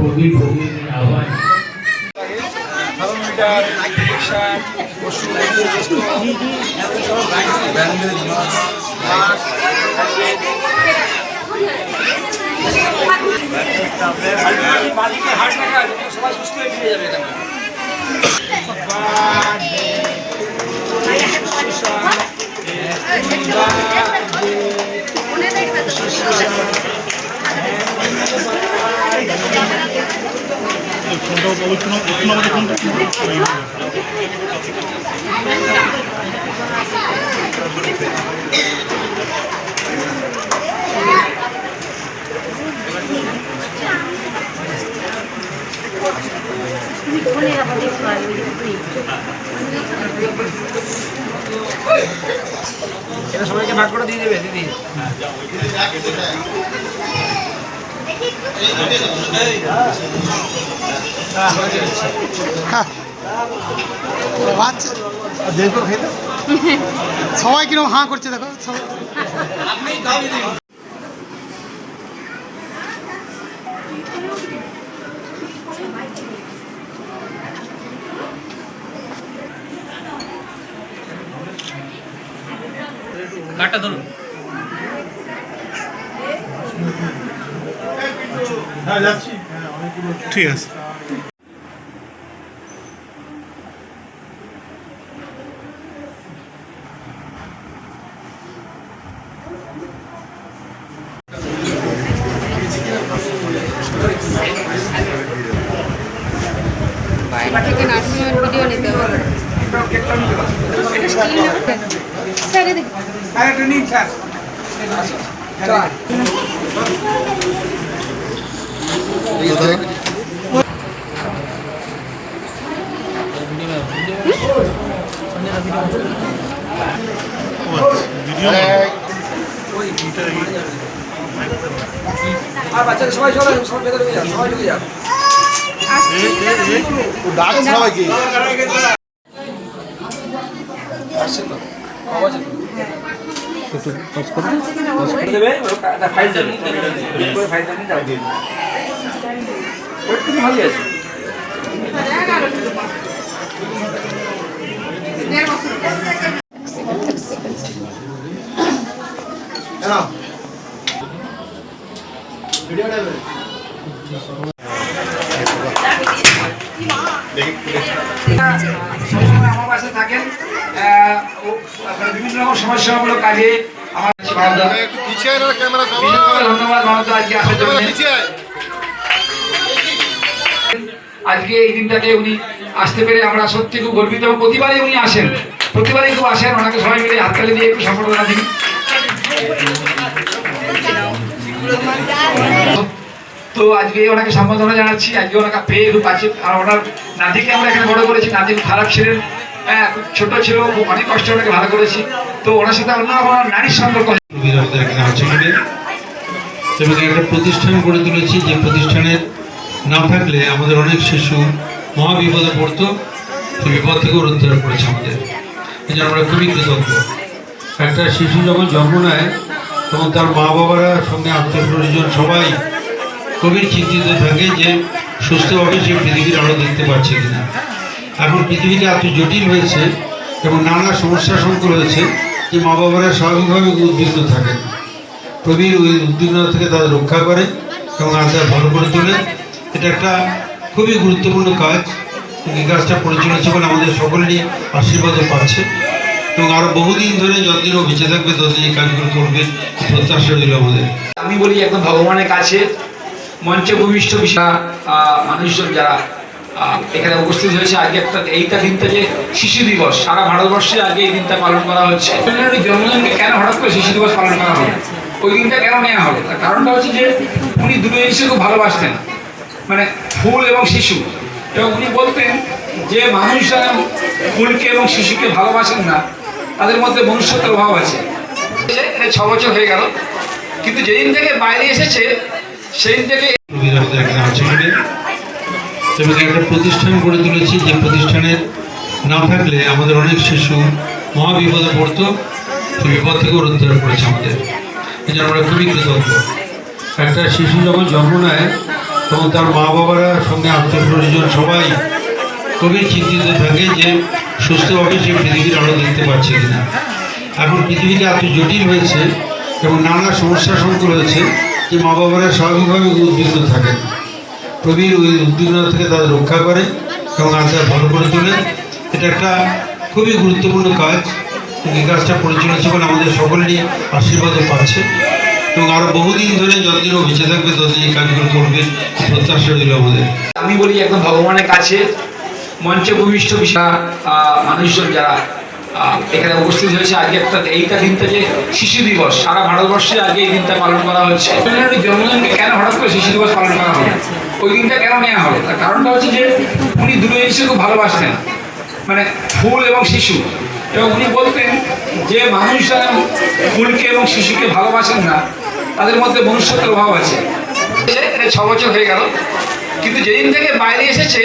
কর্মী কর্মীদের আহ্বান থার্মোমিটার, ইলেকশন, পশু ব্যান্ডেজ, মাস্ক, মালিকের হার্ট রাখা আছে, সবাই সুস্থ হয়ে ফিরে যাবে এখানে। এটা সবাইকে ভাগ করে দিয়ে দেবে দিদি। সবাই কিরকম হাঁ করছে দেখো সবাই। কাটা ধরুন। হ্যাঁ যাচ্ছি, ঠিক আছে। বাইরে থেকে নার্সিংহোমের ভিডিও নিতে হবে। আর বাচ্চাদের সবাই চলে সব ভেতরে যান, সবাই ঢুকে যান। ডাক সবাইকে আসছে তো কবে আছে দেবে ওটা ফাইল দেবে করে ফাইল দেবে যাও দিন ওটা তুমি ভালো আছে না ভিডিও নেবে আমার পাশে থাকেন বিভিন্ন রকম সমস্যামূলক কাজে আমার একটু পিছিয়ে না ক্যামেরা সবাই ধন্যবাদ মানব আজকে আসার জন্য। আজকে এই দিনটাতে উনি আসতে পেরে আমরা সত্যি খুব গর্বিত এবং প্রতিবারই উনি আসেন, প্রতিবারই খুব আসেন। ওনাকে সবাই মিলে হাততালি দিয়ে একটু সম্বর্ধনা দিন। তো আজকে ওনাকে সম্বোধনা জানাচ্ছি। আজকে ওনাকে পেয়ে খুব আছে, আর ওনার নাতিকে আমরা এখানে বড় করেছি। নাতি খুব খারাপ ছিলেন, খুব ছোট ছিল, খুব অনেক কষ্ট ওনাকে ভালো করেছি। তো ওনার সাথে অন্যরকম নারীর সম্পর্ক আমাদের এখানে আছে এবং একটা প্রতিষ্ঠান গড়ে তুলেছি, যে প্রতিষ্ঠানের না থাকলে আমাদের অনেক শিশু মহাবিপদে পড়তো, সেই বিপদ থেকেও উদ্ধার করেছে আমাদের। এই জন্য আমরা খুবই কৃতজ্ঞ। একটা শিশু যখন জন্ম নেয় তখন তার মা বাবারা সঙ্গে আত্মীয় পরিজন সবাই খুবই চিন্তিত থাকে যে সুস্থভাবে সে পৃথিবীর আলো দেখতে পাচ্ছে কিনা। এখন পৃথিবীটা এত জটিল হয়েছে এবং নানা সমস্যা সংকুল হয়েছে যে মা বাবারা স্বাভাবিকভাবে উদ্বিগ্ন থাকেন। প্রবীর ওই উদ্বিগ্নতা থেকে তাদের রক্ষা করে এবং আত্মায় ভালো করে তোলে। এটা একটা খুবই গুরুত্বপূর্ণ কাজ। এই কাজটা পরিচালনা বলে আমাদের সকলেরই আশীর্বাদও পাচ্ছে এবং আরও বহুদিন ধরে যতদিনও বেঁচে থাকবে ততদিন এই কাজগুলো করবে প্রত্যাশা দিল আমাদের। আমি বলি একদম ভগবানের কাছে মঞ্চে ভূমিষ্ঠ মানুষজন যারা এখানে উপস্থিত হয়েছে। আজকে এইটা দিনটা যে শিশু দিবস, সারা ভারতবর্ষে আজকে এই দিনটা পালন করা হচ্ছে। জন্মদিনকে কেন হঠাৎ করে শিশু দিবস পালন করা হলো, ওই দিনটা কেন নেওয়া হলো, তার কারণটা হচ্ছে যে উনি দুটো জিনিসকে খুব ভালোবাসতেন, মানে ফুল এবং শিশু। এবং উনি বলতেন যে মানুষরা ফুলকে এবং শিশুকে ভালোবাসেন না, তাদের মধ্যে মনুষ্যত্বের অভাব আছে। 6 বছর হয়ে গেল, কিন্তু যেদিন থেকে বাইরে এসেছে সেই দিন থেকে আমাদের এখানে আছে এবং একটা প্রতিষ্ঠান গড়ে তুলেছি, যে প্রতিষ্ঠানের না থাকলে আমাদের অনেক শিশু মহাবিপদে পড়তো, সেই বিপদ থেকেও উদ্ধার করেছে আমাদের। এই জন্য আমরা খুবই কৃতজ্ঞ। একটা শিশু যখন জন্ম নেয় এবং তার মা বাবারা সঙ্গে আত্মীয় পরিজন সবাই খুবই চিন্তিত থাকে যে সুস্থভাবে সে পৃথিবীর আলো দেখতে পাচ্ছে কিনা। এখন পৃথিবীটা এত জটিল হয়েছে এবং নানা সমস্যা সংকুল হয়েছে যে মা বাবারা স্বাভাবিকভাবে উদ্বিগ্ন থাকেন। প্রবীর ওই উদ্বিগ্নতা থেকে তাদের রক্ষা করে এবং আস্তে ভালো করে তোলে। এটা একটা খুবই গুরুত্বপূর্ণ কাজ। এই কাজটা পরিচালনা বলে আমাদের সকলেরই আশীর্বাদও পাচ্ছে এবং আরও বহুদিন ধরে যতদিনও বেঁচে থাকবে ততদিন এই কাজগুলো করবে প্রত্যাশা দিল আমাদের। আমি বলি একদম ভগবানের কাছে মঞ্চে ভূমিষ্ঠ মানুষজন যারা এখানে উপস্থিত হয়েছে। আজকে এইটা দিনটা যে শিশু দিবস, সারা ভারতবর্ষে আজকে এই দিনটা পালন করা হচ্ছে। জন্মদিনকে কেন হঠাৎ করে শিশু দিবস পালন করা হলো, ওই দিনটা কেন নেওয়া হলো, তার কারণটা হচ্ছে যে উনি দুটো জিনিসকে খুব ভালোবাসতেন, মানে ফুল এবং শিশু। এবং উনি বলতেন যে মানুষরা ফুলকে এবং শিশুকে ভালোবাসেন না, তাদের মধ্যে মনুষ্যত্বের অভাব আছে। 6 বছর হয়ে গেল, কিন্তু যেদিন থেকে বাইরে এসেছে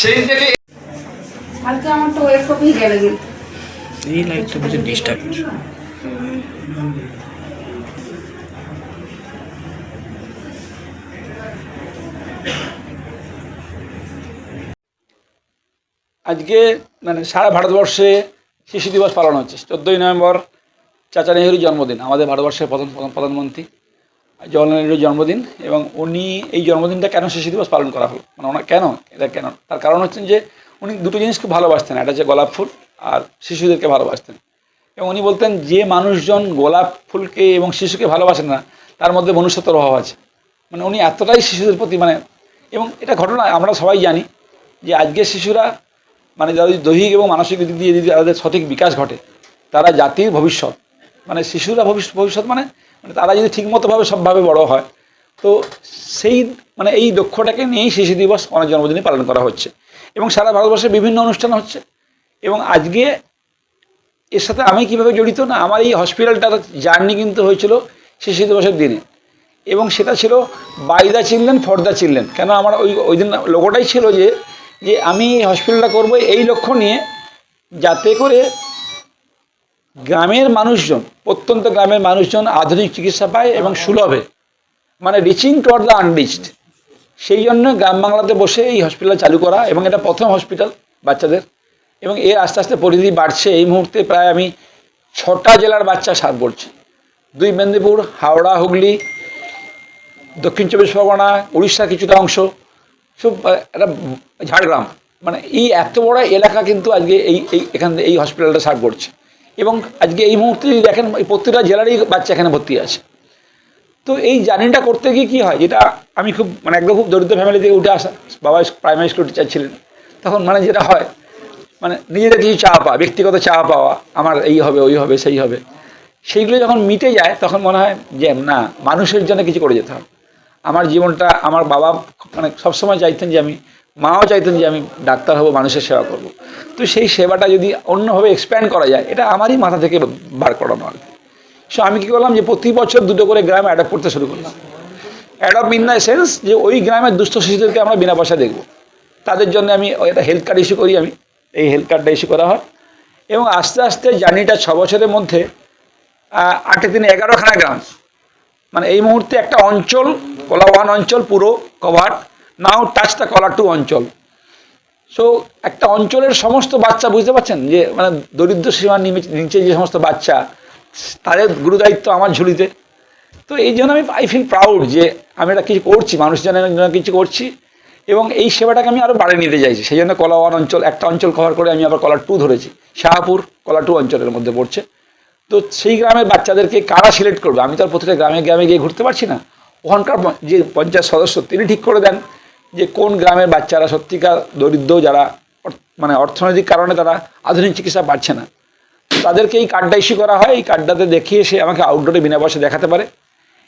সেদিন থেকে কালকে আমার তো ওয়েট কপি গেলে গেল এই লাইটটা বুঝে ডিস্টার্ব আজকে মানে সারা ভারতবর্ষে শিশু দিবস পালন হচ্ছে। 14ই নভেম্বর চাচা নেহরুর জন্মদিন, আমাদের ভারতবর্ষের প্রধানমন্ত্রী জওয়াহরলাল নেহরুর জন্মদিন। এবং উনি এই জন্মদিনটা কেন শিশু দিবস পালন করা হলো, মানে ওনার কেন এটা কেন, তার কারণ হচ্ছে যে উনি দুটো জিনিস খুব ভালোবাসতেন, একটা হচ্ছে গোলাপ ফুল আর শিশুদেরকে ভালোবাসতেন। এবং উনি বলতেন যে মানুষজন গোলাপ ফুলকে এবং শিশুকে ভালোবাসেন না তার মধ্যে মনুষ্যত্বের অভাব আছে। মানে উনি এতটাই শিশুদের প্রতি এবং এটা ঘটনা আমরা সবাই জানি যে আজকের শিশুরা মানে যাদের দৈহিক এবং মানসিক দিক দিয়ে যদি তাদের সঠিক বিকাশ ঘটে তারা জাতির ভবিষ্যৎ। মানে শিশুরা ভবিষ্যৎ মানে তারা যদি ঠিকমতোভাবে সবভাবে বড় হয়, তো সেই এই লক্ষ্যটাকে নিয়েই শিশু দিবস অনেক জন্মদিনে পালন করা হচ্ছে এবং সারা ভারতবর্ষে বিভিন্ন অনুষ্ঠান হচ্ছে। এবং আজকে এর সাথে আমি কীভাবে জড়িত না, আমার এই হসপিটালটার জার্নি কিন্তু হয়েছিল শিশু দিবসের দিনে, এবং সেটা ছিল by the children for the children. কেন আমার ওই দিন লোগোটাই ছিল যে আমি এই হসপিটালটা করবো এই লক্ষ্য নিয়ে, যাতে করে গ্রামের মানুষজন, প্রত্যন্ত গ্রামের মানুষজন আধুনিক চিকিৎসা পায় এবং সুলভে, মানে রিচিং টুয়ার্ড দ্য আনরিচড। সেই জন্য গ্রাম বাংলাতে বসে এই হসপিটাল চালু করা, এবং এটা প্রথম হসপিটাল বাচ্চাদের, এবং এর আস্তে আস্তে পরিধি বাড়ছে। এই মুহূর্তে প্রায় আমি 6টা জেলার বাচ্চা সার্ভ করছি, 2 মেদিনীপুর, হাওড়া, হুগলি, দক্ষিণ 24 পরগনা, উড়িষ্যার কিছুটা অংশ, সব একটা ঝাড়গ্রাম, মানে এই এত বড় এলাকা কিন্তু আজকে এখান থেকে এই হসপিটালটা সার্ভ করছে। এবং আজকে এই মুহূর্তে যদি দেখেন প্রত্যেকটা জেলারই বাচ্চা এখানে ভর্তি আছে। তো এই জার্নিটা করতে গিয়ে কী হয়, যেটা আমি খুব একদম খুব দরিদ্র ফ্যামিলি থেকে উঠে আসা, বাবা প্রাইমারি স্কুল টিচার ছিলেন, তখন যেটা হয় নিজেদের কিছু চাওয়া পাওয়া, ব্যক্তিগত চাওয়া পাওয়া, আমার এই হবে ওই হবে সেই হবে, সেইগুলো যখন মিটে যায় তখন মনে হয় যে না, মানুষের জন্য কিছু করে যেতে হবে। আমার জীবনটা, আমার বাবা সবসময় চাইতেন যে মাও চাইতেন যে আমি ডাক্তার হব, মানুষের সেবা করব। তো সেই সেবাটা যদি অন্যভাবে এক্সপ্যান্ড করা যায়, এটা আমারই মাথা থেকে বার করানো আর কি। সো আমি কী করলাম যে প্রতি বছর 2টো করে গ্রামে অ্যাডপ্ট করতে শুরু করলাম। অ্যাডপ্ট ইন দ্য সেন্স যে ওই গ্রামের দুস্থ শিশুদেরকে আমরা বিনা পয়সা দেখব, তাদের জন্য আমি একটা হেলথ কার্ড ইস্যু করি, আমি এই হেলথ কার্ডটা ইস্যু করা হয়। এবং আস্তে আস্তে জার্নিটা 6 বছরের মধ্যে 8 দিনে 11খানা গ্রাম, এই মুহূর্তে একটা অঞ্চল, কলা 1 অঞ্চল পুরো কভার, নাও টাচ দ্য কলা 2 অঞ্চল। সো একটা অঞ্চলের সমস্ত বাচ্চা, বুঝতে পারছেন যে দরিদ্র সীমার নিচে যে সমস্ত বাচ্চা, তাদের গুরুদায়িত্ব আমার ঝুলিতে। তো এই জন্য আই ফিল প্রাউড যে আমি এটা কিছু করছি, মানুষজনের জন্য কিছু করছি, এবং এই সেবাটাকে আমি আরও বাড়িয়ে নিতে চাইছি। সেই জন্য কলা 1 অঞ্চল, একটা অঞ্চল কভার করে আমি আবার কলা 2 ধরেছি, শাহপুর কলা 2 অঞ্চলের মধ্যে পড়ছে। তো সেই গ্রামের বাচ্চাদেরকে কারা সিলেক্ট করবে, আমি তো আর প্রতিটা গ্রামে গ্রামে গিয়ে ঘুরতে পারছি না। ওখানকার যে পঞ্চায়েত সদস্য তিনি ঠিক করে দেন যে কোন গ্রামের বাচ্চারা সত্যিকার দরিদ্র, যারা অর্থনৈতিক কারণে তারা আধুনিক চিকিৎসা পাচ্ছে না, তাদেরকে এই কার্ডটা ইস্যু করা হয়। এই কার্ডটাতে দেখিয়ে সে আমাকে আউটডোরে বিনা পয়সা দেখাতে পারে,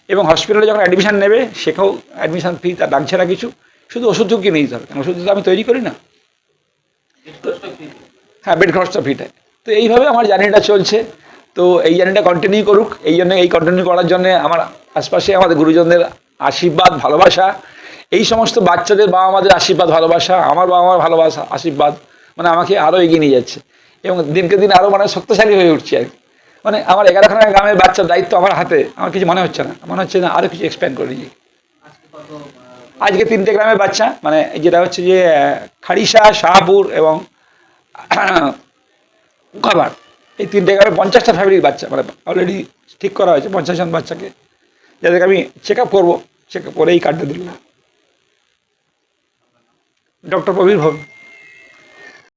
এবং হসপিটালে যখন অ্যাডমিশন নেবে সেখানেও অ্যাডমিশন ফি তার লাগছে না কিছু, শুধু ওষুধ কিনে নিতে হবে, কারণ ওষুধ তো আমি তৈরি করি না। হ্যাঁ, বেড খরচটা ফ্রিটাই। তো এইভাবে আমার জার্নিটা চলছে। তো এই জার্নিটা কন্টিনিউ করুক, এই কন্টিনিউ করার জন্য আমার আশপাশে আমাদের গুরুজনদের আশীর্বাদ, ভালোবাসা, এই সমস্ত বাচ্চাদের বাবা মাদের আশীর্বাদ, ভালোবাসা, আমার বাবা মার ভালোবাসা, আশীর্বাদ আমাকে আরও এগিয়ে নিয়ে যাচ্ছে, এবং দিনকে দিন আরও শক্তিশালী হয়ে উঠছে আর কি। আমার 11খানা গ্রামের বাচ্চার দায়িত্ব আমার হাতে, আমার কিছু মনে হচ্ছে না, মনে হচ্ছে না আরও কিছু এক্সপ্যান্ড করে নিয়ে। আজকে 3টে গ্রামের বাচ্চা, মানে যেটা হচ্ছে যে খাড়িশা, শাহপুর এবং খাবার, এই 3টে গ্রামে 50টা ফ্যামিলির বাচ্চা, মানে অলরেডি ঠিক করা হয়েছে 50 জন বাচ্চাকে, যাদেরকে আমি চেক আপ করবো, চেক আপ করে এই কার্ডটা দিল। ডক্টর প্রবীর ভৌমিক।